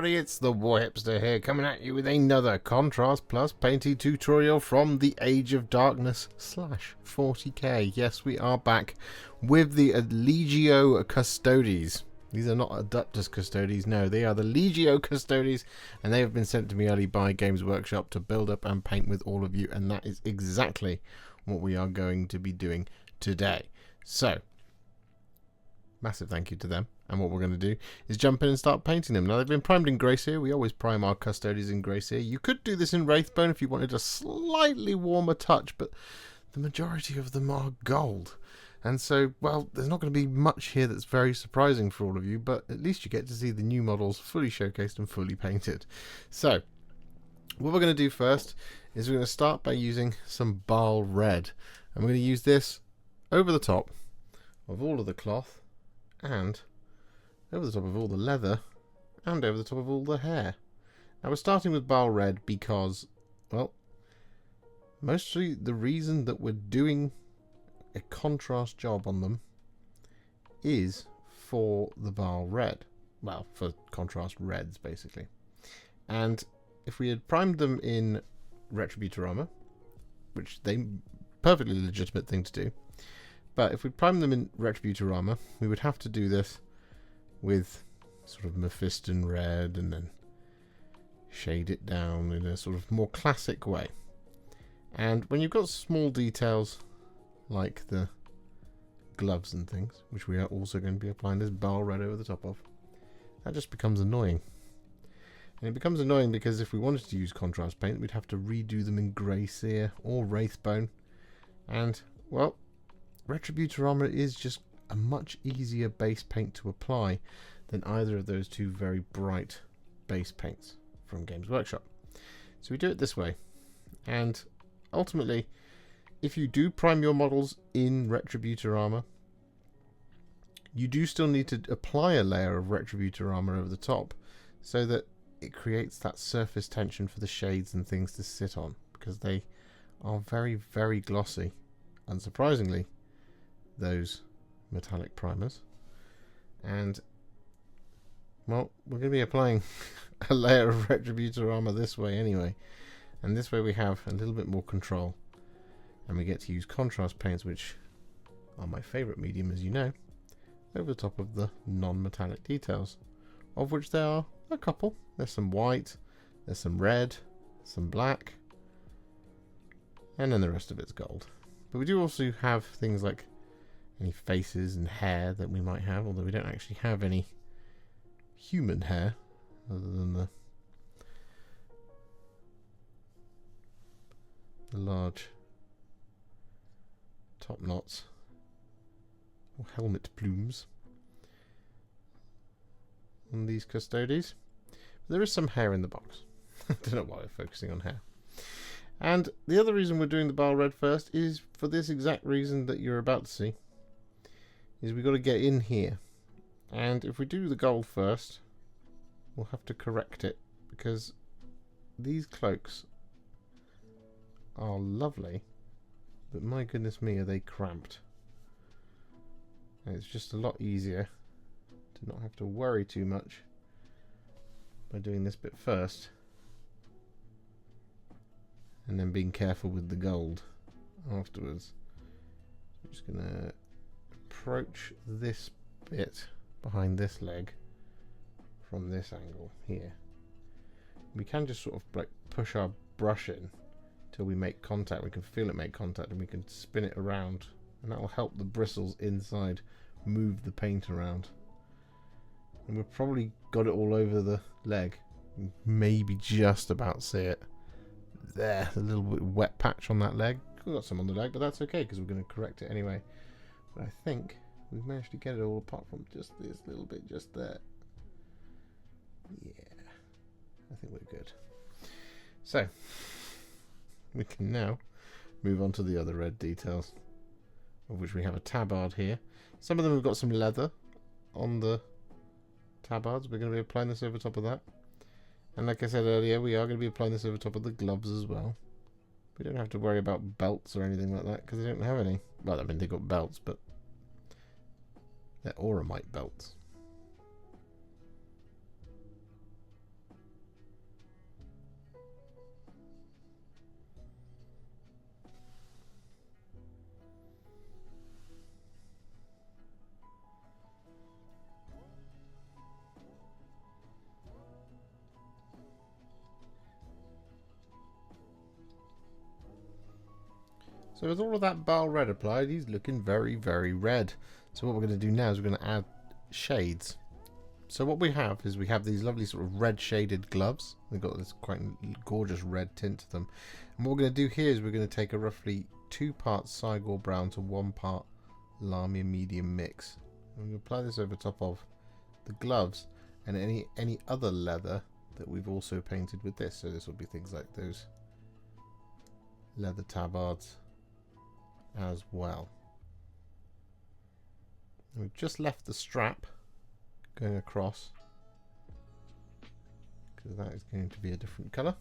everybody, it's the Warhipster here, coming at you with another Contrast Plus painting tutorial from the Age of Darkness / 40k. Yes, we are back with the Legio Custodes. These are not Adeptus Custodes, no, they are the Legio Custodes, and they have been sent to me early by Games Workshop to build up and paint with all of you, and that is exactly what we are going to be doing today. So, massive thank you to them. And what we're going to do is jump in and start painting them. Now, they've been primed in Grey Seer. We always prime our Custodes in Grey Seer. You could do this in Wraithbone if you wanted a slightly warmer touch, but the majority of them are gold. And so, well, there's not going to be much here that's very surprising for all of you, but at least you get to see the new models fully showcased and fully painted. So, what we're going to do first is we're going to start by using some Baal Red. And we're going to use this over the top of all of the cloth and over the top of all the leather, and over the top of all the hair. Now we're starting with Baal Red because, well, mostly the reason that we're doing a contrast job on them is for the Baal Red. Well, for contrast reds, basically. And if we had primed them in Retributor Armour, which they perfectly legitimate thing to do, but if we primed them in Retributor Armour, we would have to do this with sort of Mephiston red and then shade it down in a sort of more classic way. And when you've got small details like the gloves and things, which we are also going to be applying this Baal Red over the top of, that just becomes annoying. And it becomes annoying because if we wanted to use contrast paint, we'd have to redo them in Grey Seer or Wraithbone. And, well, Retributor Armour is just a much easier base paint to apply than either of those two very bright base paints from Games Workshop. So we do it this way, and ultimately if you do prime your models in Retributor Armour, you do still need to apply a layer of Retributor Armour over the top so that it creates that surface tension for the shades and things to sit on, because they are very, very glossy, unsurprisingly, those metallic primers. And, well, we're going to be applying a layer of Retributor Armour this way anyway, and this way we have a little bit more control, and we get to use contrast paints, which are my favourite medium, as you know, over the top of the non-metallic details, of which there are a couple. There's some white, there's some red, some black, and then the rest of it's gold. But we do also have things like any faces and hair that we might have, although we don't actually have any human hair other than the large top knots or helmet plumes on these Custodes. But there is some hair in the box. I don't know why we're focusing on hair. And the other reason we're doing the Baal Red first is for this exact reason that you're about to see. Is we've got to get in here, and if we do the gold first, we'll have to correct it, because these cloaks are lovely, but my goodness me, are they cramped. And it's just a lot easier to not have to worry too much by doing this bit first and then being careful with the gold afterwards. I'm just gonna approach this bit behind this leg from this angle here. We can just sort of like push our brush in till we make contact. We can feel it make contact, and we can spin it around, and that will help the bristles inside move the paint around. And we've probably got it all over the leg. Maybe just about see it there, a little bit wet patch on that leg. We've got some on the leg, but that's okay because we're going to correct it anyway. But I think we've managed to get it all apart from just this little bit just there. Yeah, I think we're good. So, we can now move on to the other red details, of which we have a tabard here. Some of them have got some leather on the tabards. We're going to be applying this over top of that. And like I said earlier, we are going to be applying this over top of the gloves as well. We don't have to worry about belts or anything like that, because they don't have any. Well, I mean, they've got belts, but they're Auramite belts. So with all of that Baal Red applied, he's looking very, very red. So what we're going to do now is we're going to add shades. So what we have is we have these lovely sort of red shaded gloves. They've got this quite gorgeous red tint to them. And what we're going to do here is we're going to take a roughly 2 parts Cygor Brown to 1 part Lahmian Medium mix. I'm going to apply this over top of the gloves and any other leather that we've also painted with this. So this will be things like those leather tabards as well. And we've just left the strap going across because that is going to be a different colour.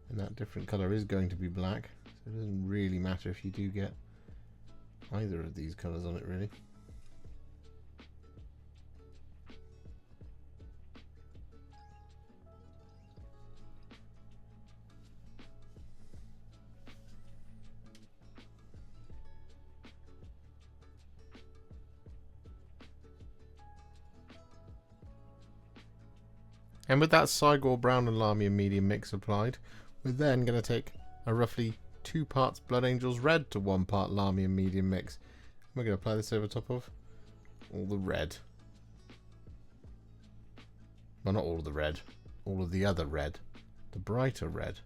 And that different colour is going to be black, so it doesn't really matter if you do get either of these colours on it really. And with that Cygor Brown and Lahmian Medium mix applied, we're then going to take a roughly 2 parts Blood Angels Red to 1 part Lahmian Medium mix. And we're going to apply this over top of all the red. Well, not all of the red, all of the other red, the brighter red.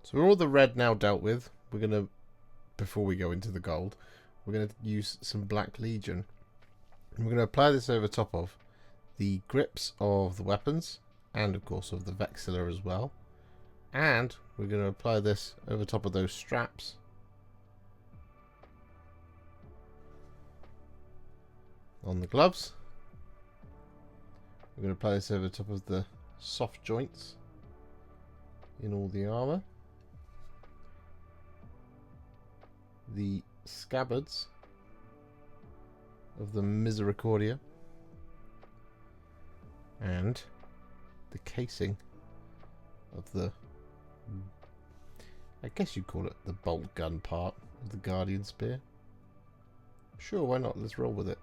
So all the red now dealt with, we're going to, before we go into the gold, we're going to use some Black Legion. And we're going to apply this over top of the grips of the weapons, and of course of the Vexilla as well. And we're going to apply this over top of those straps. On the gloves. We're going to apply this over top of the soft joints in all the armour. The scabbards of the Misericordia, and the casing of the, I guess you'd call it the bolt gun part of the Guardian Spear. Sure, why not? Let's roll with it.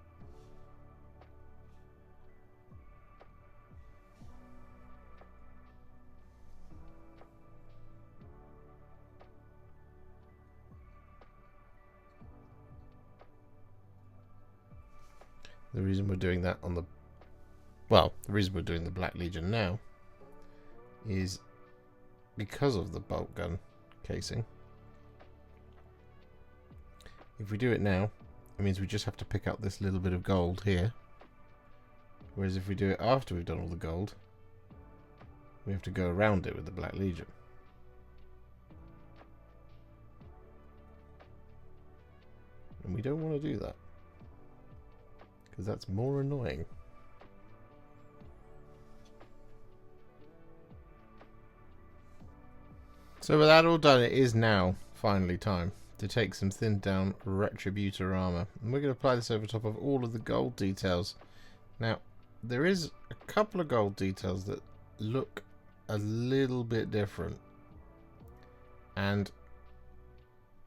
The reason we're doing that on the, well, the reason we're doing the Black Legion now is because of the bolt gun casing. If we do it now, it means we just have to pick up this little bit of gold here. Whereas if we do it after we've done all the gold, we have to go around it with the Black Legion. And we don't want to do that, because that's more annoying. So with that all done, it is now finally time to take some thinned down Retributor Armour. And we're going to apply this over top of all of the gold details. Now, there is a couple of gold details that look a little bit different. And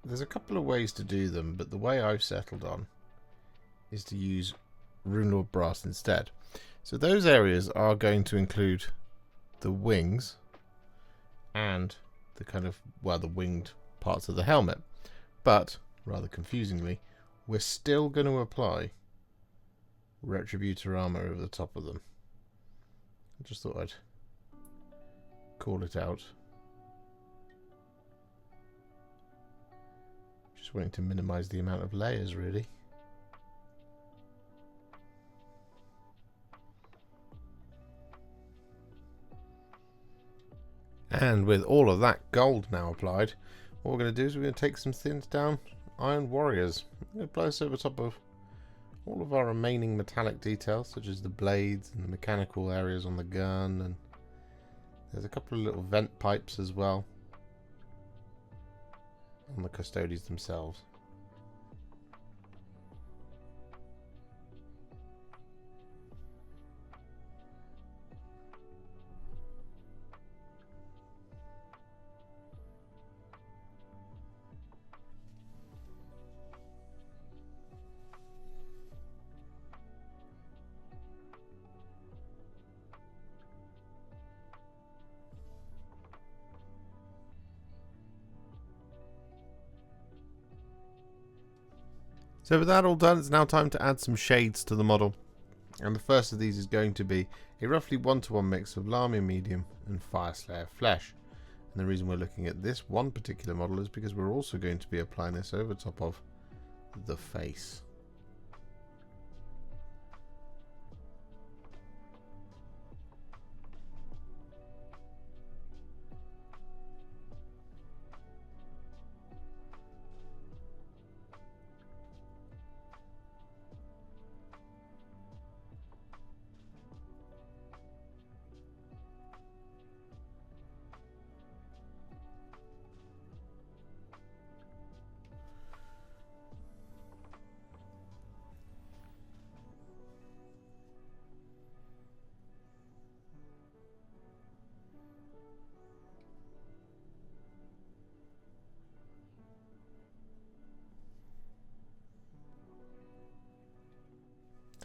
there's a couple of ways to do them, but the way I've settled on is to use Runelord Brass instead. So those areas are going to include the wings and the kind of, well, the winged parts of the helmet. But, rather confusingly, we're still going to apply Retributor Armour over the top of them. I just thought I'd call it out. Just wanting to minimise the amount of layers, really. And with all of that gold now applied, what we're going to do is we're going to take some thinned down Iron Warriors. I'm going to apply this over top of all of our remaining metallic details, such as the blades and the mechanical areas on the gun, and there's a couple of little vent pipes as well on the Custodians themselves. So with that all done, it's now time to add some shades to the model. And the first of these is going to be a roughly 1-to-1 mix of Lahmian Medium and Fyreslayer Flesh. And the reason we're looking at this one particular model is because we're also going to be applying this over top of the face.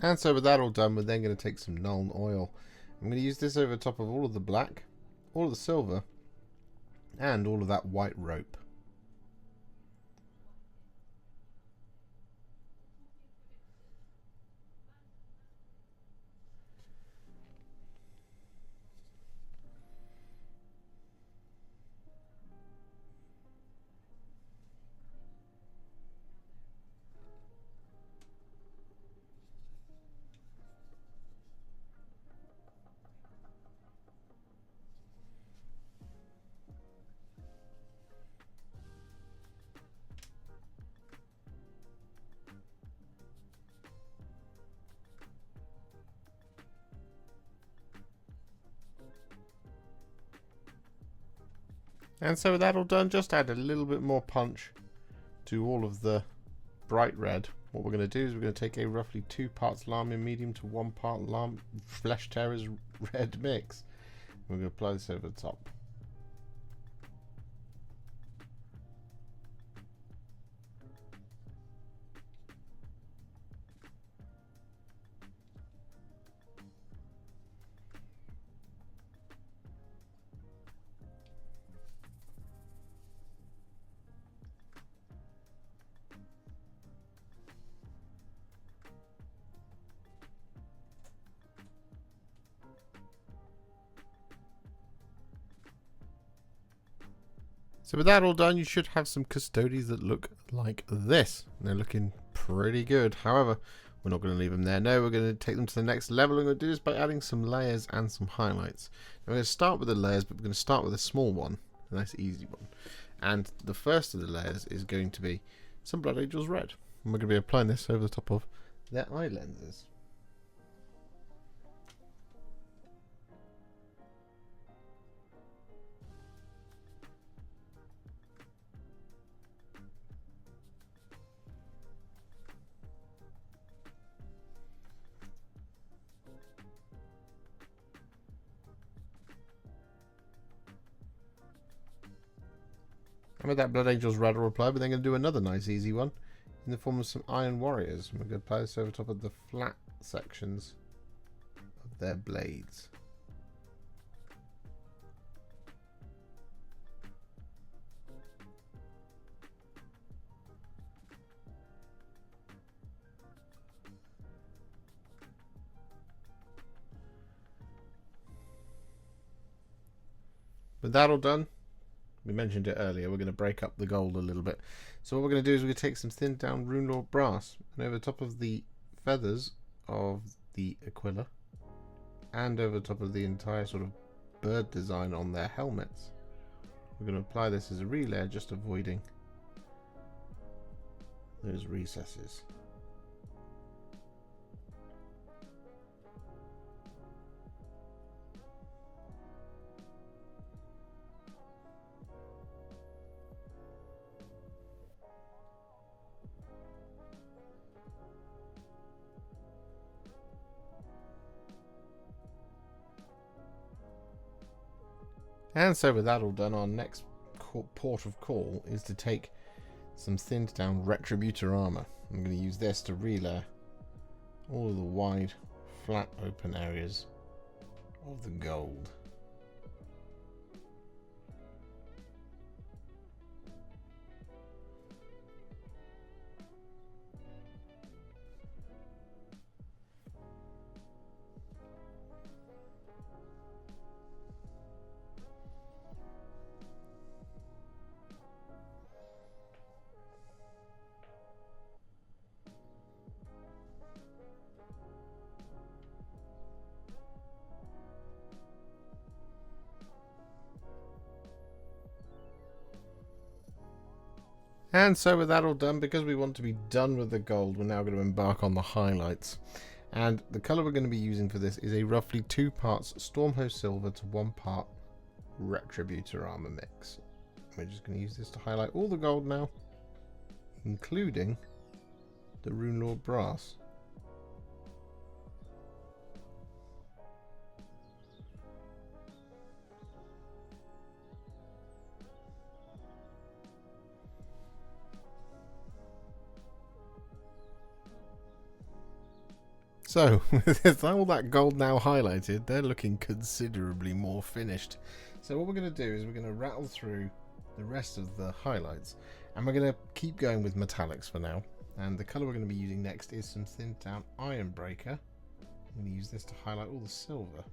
And so with that all done, we're then going to take some Nuln Oil. I'm going to use this over top of all of the black, all of the silver, and all of that white rope. And so with that all done, just add a little bit more punch to all of the bright red. What we're going to do is we're going to take a roughly 2 parts Lahmian Medium to 1 part Flesh Terror's red mix. We're going to apply this over the top. So with that all done, you should have some Custodians that look like this. They're looking pretty good. However, we're not going to leave them there. No, we're going to take them to the next level. And we're going to do this by adding some layers and some highlights. Now, we're going to start with the layers, but we're going to start with a small one. A nice easy one. And the first of the layers is going to be some Blood Angels Red. And we're going to be applying this over the top of their eye lenses. And with that Blood Angels Red will apply, we're then going to do another nice easy one in the form of some Iron Warriors. And we're going to apply this over top of the flat sections of their blades. with that all done, we mentioned it earlier, we're going to break up the gold a little bit. So what we're going to do is we're going to take some thinned down Runelord Brass, and over top of the feathers of the Aquila, and over top of the entire sort of bird design on their helmets, we're going to apply this as a relayer, just avoiding those recesses. And so with that all done, our next port of call is to take some thinned down Retributor Armour. I'm going to use this to relayer all of the wide, flat, open areas of the gold. And so with that all done, because we want to be done with the gold, we're now going to embark on the highlights. And the colour we're going to be using for this is a roughly 2 parts Stormhost Silver to 1 part Retributor Armour mix. We're just going to use this to highlight all the gold now, including the Runelord Brass. So, with all that gold now highlighted, they're looking considerably more finished. So what we're going to do is we're going to rattle through the rest of the highlights, and we're going to keep going with metallics for now. And the colour we're going to be using next is some thinned down Ironbreaker. I'm going to use this to highlight all the silver.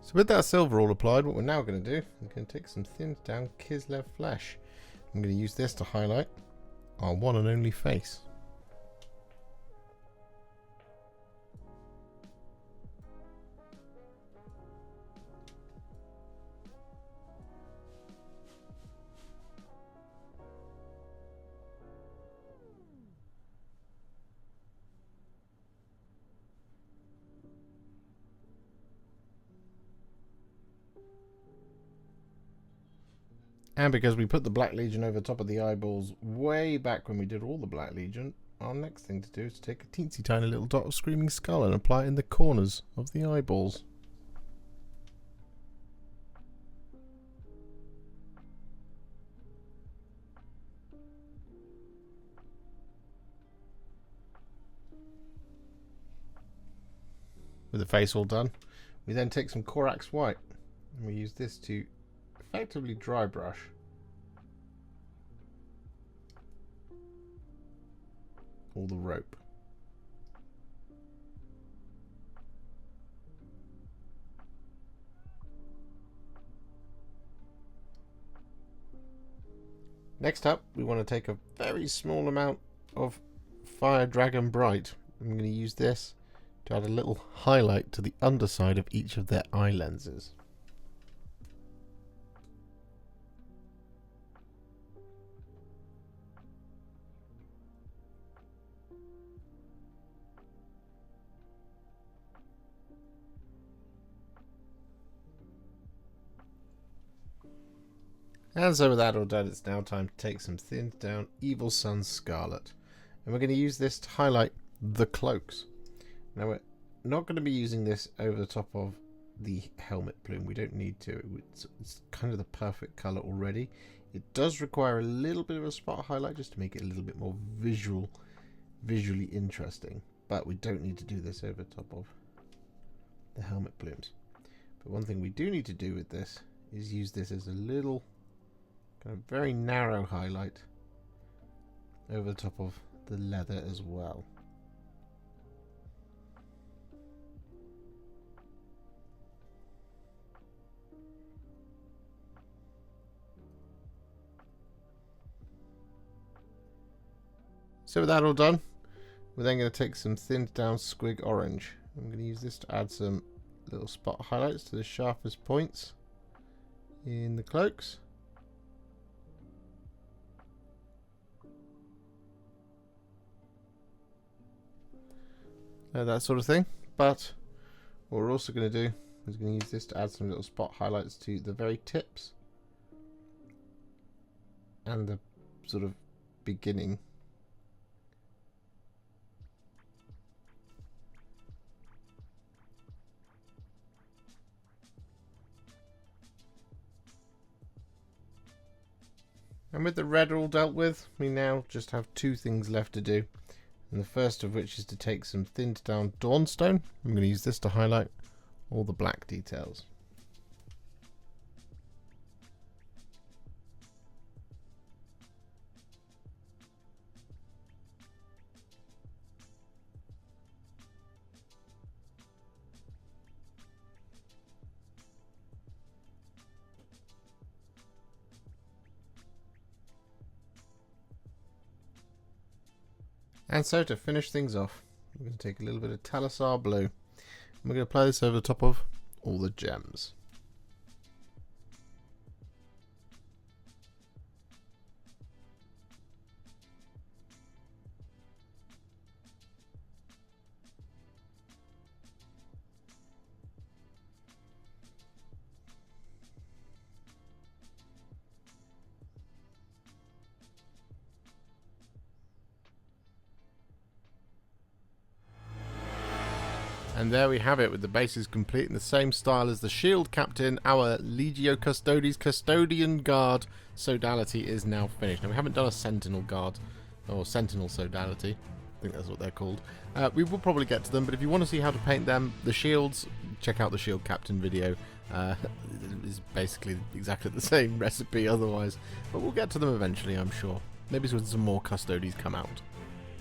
So with that silver all applied, what we're now going to do, we're going to take some thinned down Kislev Flesh. I'm going to use this to highlight our one and only face. And because we put the Black Legion over top of the eyeballs way back when we did all the Black Legion, our next thing to do is to take a teensy tiny little dot of Screaming Skull and apply it in the corners of the eyeballs. With the face all done, we then take some Corax White and we use this to effectively dry brush all the rope. Next up, we want to take a very small amount of Fire Dragon Bright. I'm going to use this to add a little highlight to the underside of each of their eye lenses. And so with that all done, it's now time to take some thinned down Evil Sunz Scarlet. And we're going to use this to highlight the cloaks. Now we're not going to be using this over the top of the helmet plume. We don't need to. It's kind of the perfect colour already. It does require a little bit of a spot highlight just to make it a little bit more visually interesting. But we don't need to do this over top of the helmet plumes. But one thing we do need to do with this is use this as a little kind of very narrow highlight over the top of the leather as well. So with that all done, we're then going to take some thinned down Squig Orange. I'm going to use this to add some little spot highlights to the sharpest points in the cloaks. That sort of thing. But what we're also going to do is going to use this to add some little spot highlights to the very tips and the sort of beginning. And with the red all dealt with, we now just have two things left to do. And the first of which is to take some thinned down Dawnstone. I'm going to use this to highlight all the black details. And so to finish things off, we're going to take a little bit of Talassar Blue and we're going to apply this over the top of all the gems. And there we have it, with the bases complete in the same style as the shield captain. Our Legio Custodes Custodian guard Sodality is now finished. Now we haven't done a Sentinel guard, or Sentinel Sodality, I think that's what they're called. We will probably get to them, but if you want to see how to paint them, the shields, check out the shield captain video. It's basically exactly the same recipe otherwise, but we'll get to them eventually, I'm sure. Maybe when some more Custodes come out.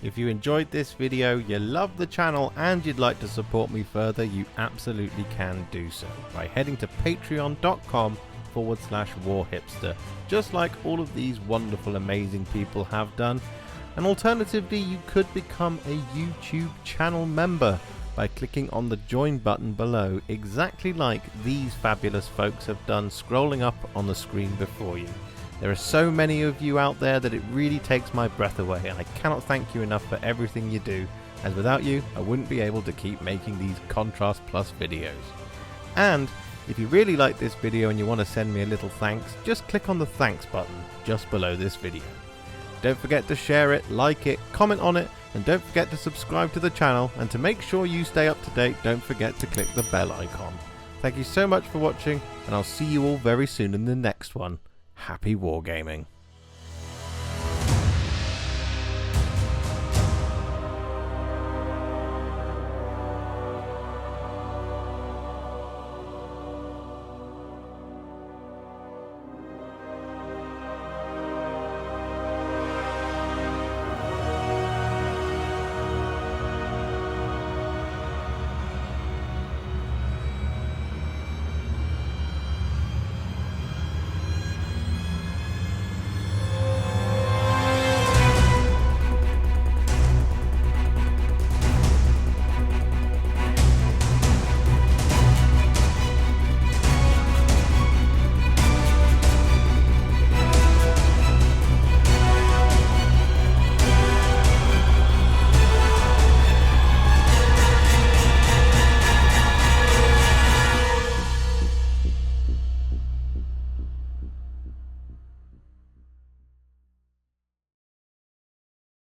If you enjoyed this video, you love the channel and you'd like to support me further, you absolutely can do so by heading to patreon.com/warhipster, just like all of these wonderful amazing people have done. And alternatively, you could become a YouTube channel member by clicking on the join button below, exactly like these fabulous folks have done scrolling up on the screen before you. There are so many of you out there that it really takes my breath away, and I cannot thank you enough for everything you do, as without you I wouldn't be able to keep making these Contrast Plus videos. And if you really like this video and you want to send me a little thanks, just click on the thanks button just below this video. Don't forget to share it, like it, comment on it, and don't forget to subscribe to the channel, and to make sure you stay up to date, don't forget to click the bell icon. Thank you so much for watching, and I'll see you all very soon in the next one. Happy wargaming.